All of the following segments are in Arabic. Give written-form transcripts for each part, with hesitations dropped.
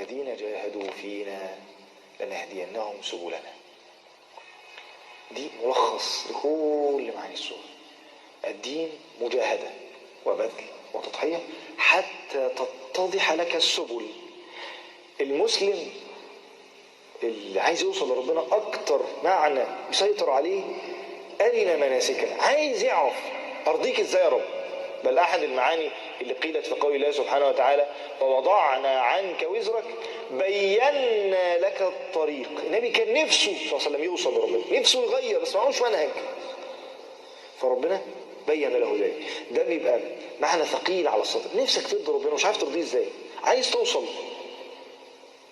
الذين جاهدوا فينا لنهدينهم سبلنا. دي ملخص لكل معاني السورة. الدين مجاهدة وبذل وتضحية حتى تتضح لك السبل. المسلم اللي عايز يوصل لربنا أكتر معنى يسيطر عليه أرنا مناسكنا، عايز يعرف أرضيك إزاي يا رب. بل أحد المعاني اللي قيلت في قول الله سبحانه وتعالى ووضعنا عنك وزرك بينا لك الطريق. النبي كان نفسه صلى الله عليه وسلم يوصل لربنا، نفسه يغير بس معهوش منهج، فربنا بين له ذلك. ده بيبقى معنى ثقيل على الصدر. نفسك ترضي ربنا ومش عارف ترضيه ازاي، عايز توصل،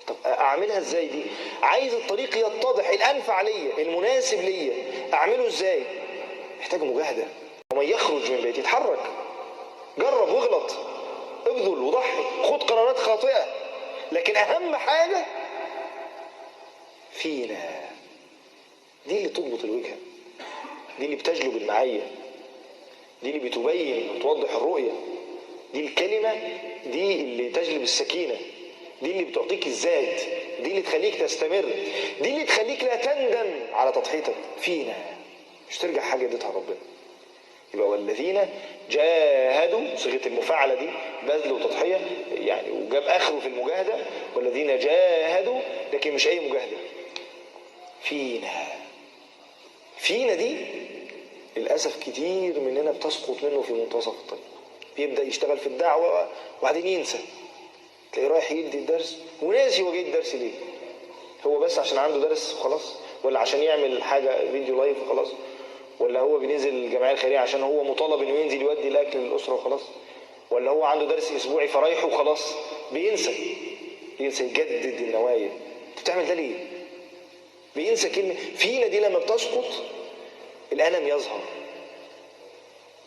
طب اعملها ازاي دي؟ عايز الطريق يتضح، الانفع ليا، المناسب ليا، اعمله ازاي؟ محتاج مجاهده. ومن يخرج من بيته يتحرك، جرب واغلط، ابذل وضحي، خد قرارات خاطئه، لكن اهم حاجه فينا. دي اللي تضبط الوجهه، دي اللي بتجلب المعيه، دي اللي بتبين وتوضح الرؤيه، دي الكلمه دي اللي تجلب السكينه، دي اللي بتعطيك الزاد، دي اللي تخليك تستمر، دي اللي تخليك لا تندم على تضحيتك. فينا، مش ترجع حاجه اديتها ربنا. يبقى والذين جاهدوا، صيغه المفاعله دي بذل وتضحيه يعني، وجاب اخره في المجاهده. والذين جاهدوا، لكن مش اي مجاهده، فينا دي للاسف كتير مننا بتسقط منه في منتصف الطريق. بيبدا يشتغل في الدعوه وبعدين ينسى، تلاقيه رايح يدي الدرس وناسي هو جاي الدرس ليه. هو بس عشان عنده درس وخلاص، ولا عشان يعمل حاجه فيديو لايف وخلاص، ولا هو بينزل الجمعيه الخيريه عشان هو مطالب انه ينزل يودي الاكل للاسره وخلاص، ولا هو عنده درس اسبوعي فرايحه وخلاص. بينسى يجدد النوايا. انت بتعمل ده ليه؟ بينسى كلمه فينا دي. لما بتسقط الالم يظهر.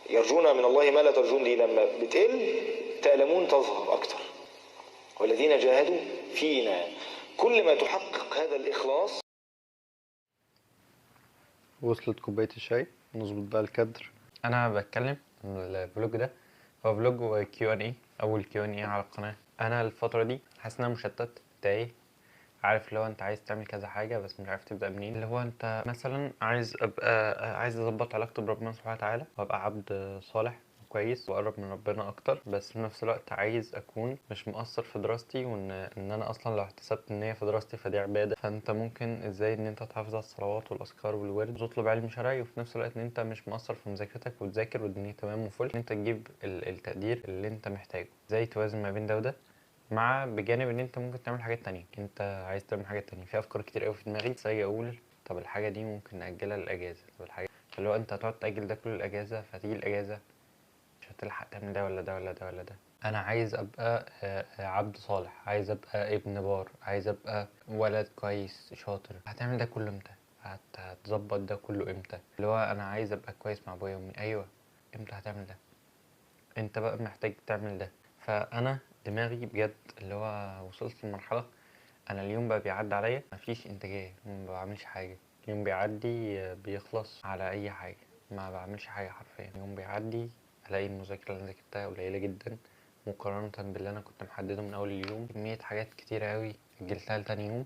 يرجون من الله ما لا ترجون دي لما بتقل تألمون تظهر اكتر. والذين جاهدوا فينا، كل ما تحقق هذا الإخلاص. وصلت كوباية الشاي، نظبط بقى الكادر. انا بتكلم الفلوج ده هو فلوج Q&A، اول Q&A على القناة. انا الفترة دي حاسس ان انا مشتت، تايه، عارف لو انت عايز تعمل كذا حاجة بس مش عارف تبدأ منين. اللي هو انت مثلا عايز اظبط علاقتي بربنا سبحانه وتعالى وابقى عبد صالح كويس واقرب من ربنا اكتر، بس في نفس الوقت عايز اكون مش مقصر في دراستي، وان انا اصلا لو احتسبت ان هي في دراستي فدي عباده. فانت ممكن ازاي ان انت تحافظ على الصلوات والاذكار والورد وتطلب علم شرعي، وفي نفس الوقت ان انت مش مقصر في مذاكرتك وتذاكر والدنيا تمام وفل، ان انت تجيب التقدير اللي انت محتاجه. ازاي توازن ما بين ده وده، مع بجانب ان انت ممكن تعمل حاجات تانية. انت عايز تعمل حاجات تانية، في افكار كتير قوي في دماغي، زي اقول طب الحاجه دي ممكن ناجلها للاجازه، طب الحاجه اللي هو انت هتقعد تاجل ده كل الاجازه، فتيجي الاجازه مش هتلحق تعمل ده ولا ده ولا ده ولا ده. انا عايز ابقى عبد صالح، عايز ابقى ابن بار، عايز ابقى ولد كويس شاطر. هتعمل ده كله امتى؟ هتظبط ده كله امتى؟ اللي هو انا عايز ابقى كويس مع ابويا وامي، ايوه، امتى هتعمل ده؟ انت بقى محتاج تعمل ده. فانا دماغي بجد اللي هو وصلت لمرحله انا اليوم بقى بيعدي عليا مفيش انتاجيه، ما بعملش حاجه. اليوم بيعدي بيخلص على اي حاجه، ما بعملش حاجه حرفيا. اليوم بيعدي الاقي المذاكره اللي انا ذاكرتها قليله جدا مقارنه باللي انا كنت محدده من اول اليوم. كميه حاجات كتيره قوي اجلتها لتاني يوم،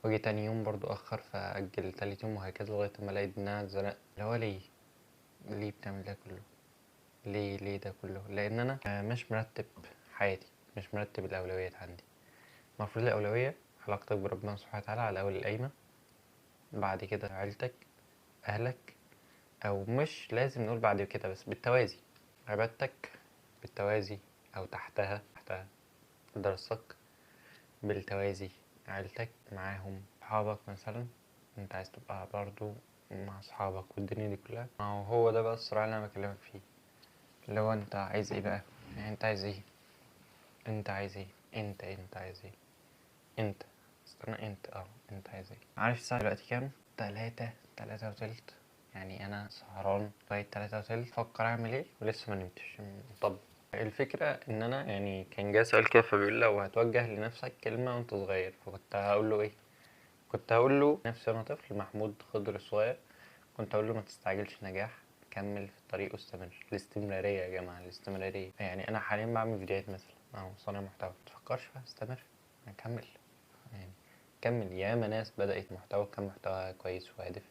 واجي تاني يوم برضو اخر فاجل تالت يوم، وهكذا لغايه ما الاقي ان انا اتزنقت. اللي هو ليه بتعمل ده كله؟ ليه ده كله؟ لان انا مش مرتب حياتي، مش مرتب الاولويات عندي. المفروض الاولويه علاقتك بربنا سبحانه وتعالى على اول القايمه، بعد كده عيلتك، اهلك، او مش لازم نقول بعد كده بس بالتوازي، عبادتك بالتوازي او تحتها دراستك بالتوازي، عيلتك معاهم، صحابك مثلا انت عايز تبقى برضو مع صحابك، والدنيا دي كلها. هو ده بقى الصراع اللي انا بكلمك فيه. اللي هو انت عايز ايه بقى؟ يعني انت عايز ايه؟ انت عايز ايه؟ انت عايز ايه؟ انت استنى، انت عايز ايه؟ عارف الساعة دلوقتي كام؟ 3 وتلت. يعني انا سهران لغاية 3 وتلت فكر اعمل ايه ولسه ما نمتش. طب الفكرة ان انا يعني كان جاي سؤال كده فبيقول لو هتوجه لنفسك كلمة وانت صغير، فكنت هقول له ايه؟ كنت هقول له نفسي وانا طفل محمود خضر الصغير، كنت هقول له ما تستعجلش نجاح، كمل في الطريق واستمر. الاستمرارية يا جماعة، الاستمرارية. يعني انا حاليا بعمل فيديوهات مثلا اهو، صانع محتوى، متفكرش بقى استمر. كمل يعني، كمل. ياما ناس بدأت محتوى كان محتوى كويس وهادف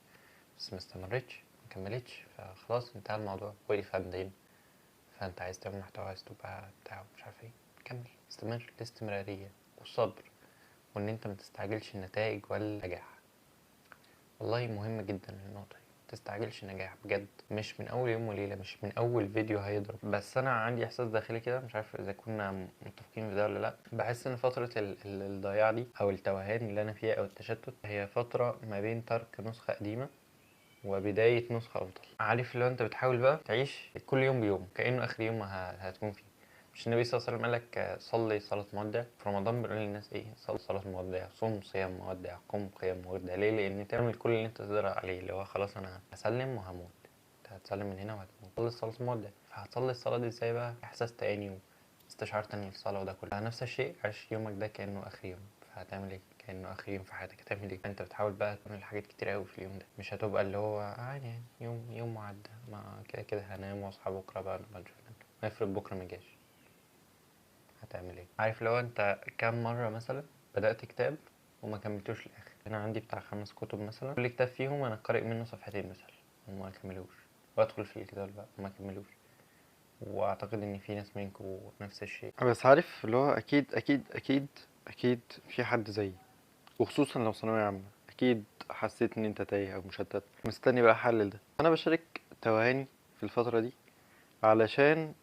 بس ما استمرتش، ما كملتش، فخلاص انتهى الموضوع، وقف عندين. فانت عايز تعمل محتوى، عايز تبقى بتاع مش عارف ايه، كمل، استمر. الاستمرارية والصبر، وان انت ما تستعجلش النتائج ولا النجاح. والله مهم جدا النقطة دي، متستعجلش نجاح بجد، مش من اول يوم وليلة، مش من اول فيديو هيضرب. بس انا عندي احساس داخلي كده، مش عارف اذا كنا متفقين في ده ولا لا، بحس ان فترة الضياع دي او التوهان اللي انا فيها او التشتت هي فترة ما بين ترك نسخة قديمة وبداية نسخة أفضل. عارف لو أنت بتحاول بقى تعيش كل يوم بيوم كأنه آخر يوم هتكون فيه. مش النبي صلى الله عليه وسلم قالك صلي صلاة مودع؟ في رمضان بنقول للناس إيه؟ صلي صلاة مودع، صوم صيام مودع، قم قيام مودع. ليه؟ لأن تعمل كل اللي أنت تقدر عليه، اللي هو خلاص أنا هسلم وهموت. أنت هتسلم من هنا وهتموت، صلي صلاة مودع. فهتصلي الصلاة دي إزاي بقى؟ إحساس تاني واستشعار تاني للصلاة، وده كله نفس الشيء. عيش يومك ده كأنه آخر يوم. فهتعمل ايه كأنه آخر يوم في حياتك؟ هتعمل ايه؟ انت بتحاول بقى تعمل حاجات كتير قوي في اليوم ده، مش هتبقى اللي هو عادي يعني يوم وعدى، ما كده كده هنام واصحى بكره بقى نبقى نشوف. ما افرض بكره مجاش، هتعمل ايه؟ عارف لو انت كام مرة مثلا بدأت كتاب وما كملتوش للآخر. انا عندي بتاع 5 كتب مثلا، كل كتاب فيهم انا قارئ منه صفحتين مثلا وما كملوش، وادخل في الكتاب بقى وما كملوش. واعتقد ان في ناس منكم نفس الشيء. بس عارف اللي هو اكيد في حد زيي، وخصوصا لو ثانوية عامة، أكيد حسيت إن أنت تايه أو مشتت، مستني بقى أحلل ده. أنا بشارك توهاني في الفترة دي علشان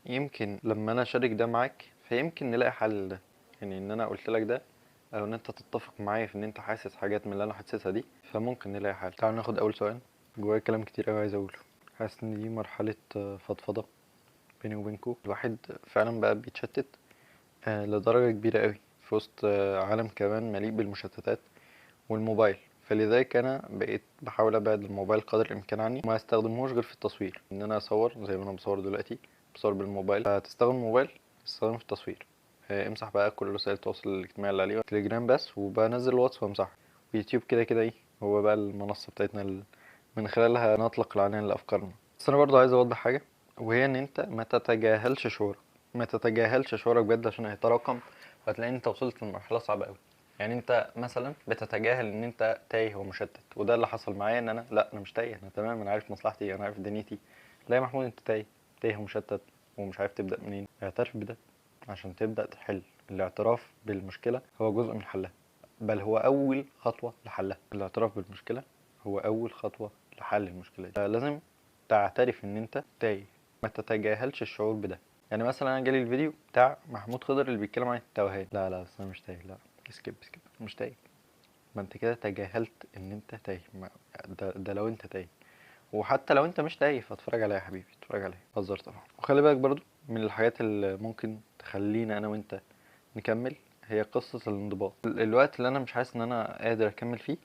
يمكن لما أنا أشارك ده معاك فيمكن نلاقي حل ده. يعني إن أنا قلت لك ده، أو إن أنت تتفق معايا في إن أنت حاسس حاجات من اللي أنا حاسسها دي، فممكن نلاقي حل. تعال ناخد أول سؤال. جوايا كلام كتير أوي عايز أقوله. حاسس إن دي مرحلة فضفضة بيني وبينكو. الواحد فعلا بقى بيتشتت لدرجة كبيرة أوي في وسط عالم كمان مليء بالمشتتات والموبايل. فلذلك انا بقيت بحاول ابعد الموبايل قدر الامكان عني، ما استخدمهوش غير في التصوير. ان انا اصور زي ما انا بصور دلوقتي، بصور بالموبايل. فتستخدم الموبايل تستخدمه في التصوير. امسح بقى كل وسائل التواصل الاجتماعي اللي عليه، تليجرام بس، وبنزل الواتس وامسحه. ويوتيوب كده كده ايه، هو بقى المنصة بتاعتنا من خلالها نطلق العنان لافكارنا. بس انا برضو عايز اوضح حاجة، وهي ان انت ما تتجاهلش شعورك، ما تتجاهلش شعورك بجد، عشان هيتراكم وهتلاقي ان انت وصلت لمرحلة صعبة قوي. يعني انت مثلا بتتجاهل ان انت تايه ومشتت، وده اللي حصل معايا. ان انا لا، انا مش تايه، انا تمام، انا عارف مصلحتي، انا عارف دنيتي. لا يا محمود، انت تايه ومشتت ومش عارف تبدا منين. اعترف بده عشان تبدا تحل. الاعتراف بالمشكله هو جزء من حلها، بل هو اول خطوه لحلها. الاعتراف بالمشكله هو اول خطوه لحل المشكله دي. لازم تعترف ان انت تايه، ما تتجاهلش الشعور بده. يعني مثلا انا جالي الفيديو بتاع محمود خضر اللي بيتكلم عن التوهان، لا بس انا مش تايه، لا سكيب مش تايه. ما انت كده تجاهلت ان انت تايه. ده لو انت تايه. وحتى لو انت مش تايه فاتفرج عليا يا حبيبي، اتفرج عليا، هزر طبعا. وخلي بالك برضو من الحاجات اللي ممكن تخلينا انا وانت نكمل، هي قصة الانضباط. الوقت اللي انا مش حاسس ان انا قادر اكمل فيه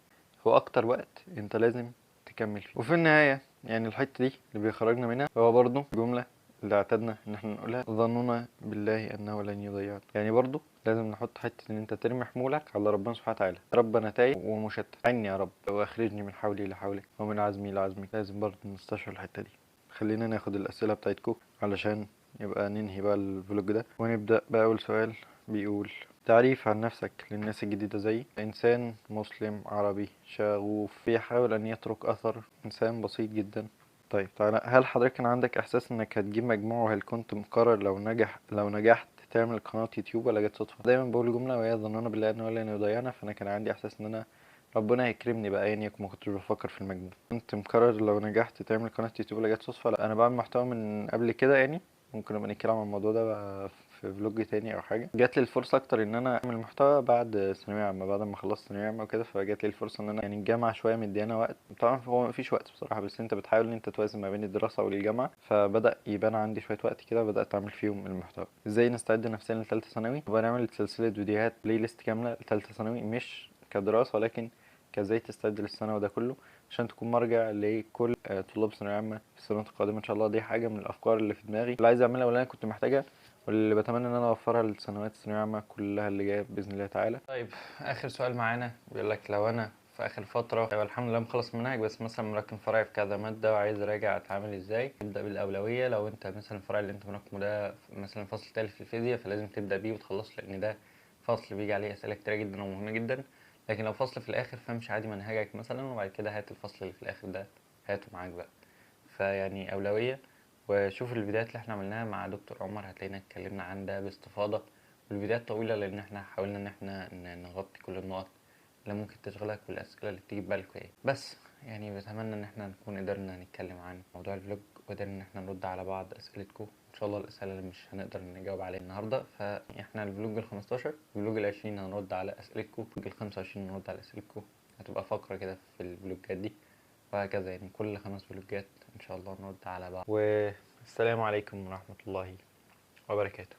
هو اكتر وقت انت لازم تكمل فيه. وفي النهاية يعني الحتة دي اللي بيخرجنا منها هو برضو جملة اللي اعتدنا ان احنا نقولها: ظننا بالله انه لن يضيعنا. يعني برضو لازم نحط حتة ان انت ترمي حمولك على ربنا سبحانه وتعالى. رب انا تايه ومشتت، عني يا رب واخرجني من حولي لحولك ومن عزمي لعزمك. لازم برضو نستشعر الحتة دي. خلينا ناخد الاسئلة بتاعتكم علشان يبقى ننهي بقى الفلوج ده، ونبدأ بأول سؤال. بيقول: تعريف عن نفسك للناس الجديدة زي: إنسان مسلم عربي شغوف بيحاول أن يترك أثر، إنسان بسيط جدا. طيب تعالى، هل حضرتك كان عندك إحساس إنك هتجيب مجموع، وهل كنت مقرر لو نجحت تعمل قناة يوتيوب، ولا جت صدفة؟ دايما بقول جملة وهي: ظننا بالله إنه لن يضيعنا. فأنا كان عندي إحساس إن أنا ربنا هيكرمني بقى، يعني ما كنتش بفكر في المجموع. كنت مقرر لو نجحت تعمل قناة يوتيوب، ولا جت صدفة؟ لا، أنا بعمل محتوى من قبل كده يعني. ممكن نبقى نتكلم عن الموضوع ده بقى في فلوج تاني او حاجه. جات لي الفرصه اكتر ان انا اعمل محتوى بعد ثانويه عامه، بعد ما خلصت ثانويه عامه وكده. فجات لي الفرصه ان انا يعني الجامعه شويه مديانا وقت. طبعا هو مفيش وقت بصراحه، بس انت بتحاول ان انت توازن ما بين الدراسه والجامعه. فبدا يبان عندي شويه وقت كده، بدات اعمل فيهم المحتوى: ازاي نستعد نفسيا لثالثه ثانوي. وبنعمل سلسله فيديوهات بلاي ليست كامله لثالثه ثانوي، مش كدراسه ولكن كازاي تستعد للسنه وده كله، عشان تكون مرجع لكل طلاب ثانويه عامه في السنوات القادمه ان شاء الله. دي حاجه من الافكار اللي في دماغي، اللي عايز اعملها، واللي انا كنت محتاجها، واللي بتمنى ان انا اوفرها للسنوات الثانويه العامه كلها اللي جايه باذن الله تعالى. طيب اخر سؤال معانا بيقول لك: لو انا في اخر فتره والحمد لله مخلص منهج، بس مثلا مراكم فرعي في كذا ماده وعايز اراجع، اتعامل ازاي؟ تبدا بالاولويه. لو انت مثلا الفرع اللي انت مراكمه ده مثلا فصل تالت في الفيزياء، فلازم تبدا بيه وتخلصه، لان ده فصل بيجي عليه اسئله كتيره جدا ومهمه جدا، لكن لو فصل في الاخر فمش عادي منهجك مثلا، وبعد كده هات الفصل اللي في الاخر ده هاته معاك بقى. فيعني اولويه. وشوف الفيديوهات اللي احنا عملناها مع دكتور عمر، هتلاقينا اتكلمنا عن ده باستفاضه، والفيديوهات طويله لان احنا حاولنا ان احنا نغطي كل النقط اللي ممكن تشغلك والاسئله اللي بتيجي في بالك ايه. بس يعني بتمنى ان احنا نكون قدرنا نتكلم عن موضوع الفلوج، وقدرنا ان احنا نرد على بعض اسئلتكم. ان شاء الله الاسئله اللي مش هنقدر نجاوب عليها النهارده، فاحنا الفلوج ال15، الفلوج ال20 هنرد على اسئلتكم، الفلوج ال25 هنرد على اسئلتكم. هتبقى فقره كده في الفلوجات دي، وهكذا يعني كل 5 فلوجات ان شاء الله نرد على بعض. والسلام عليكم ورحمه الله وبركاته.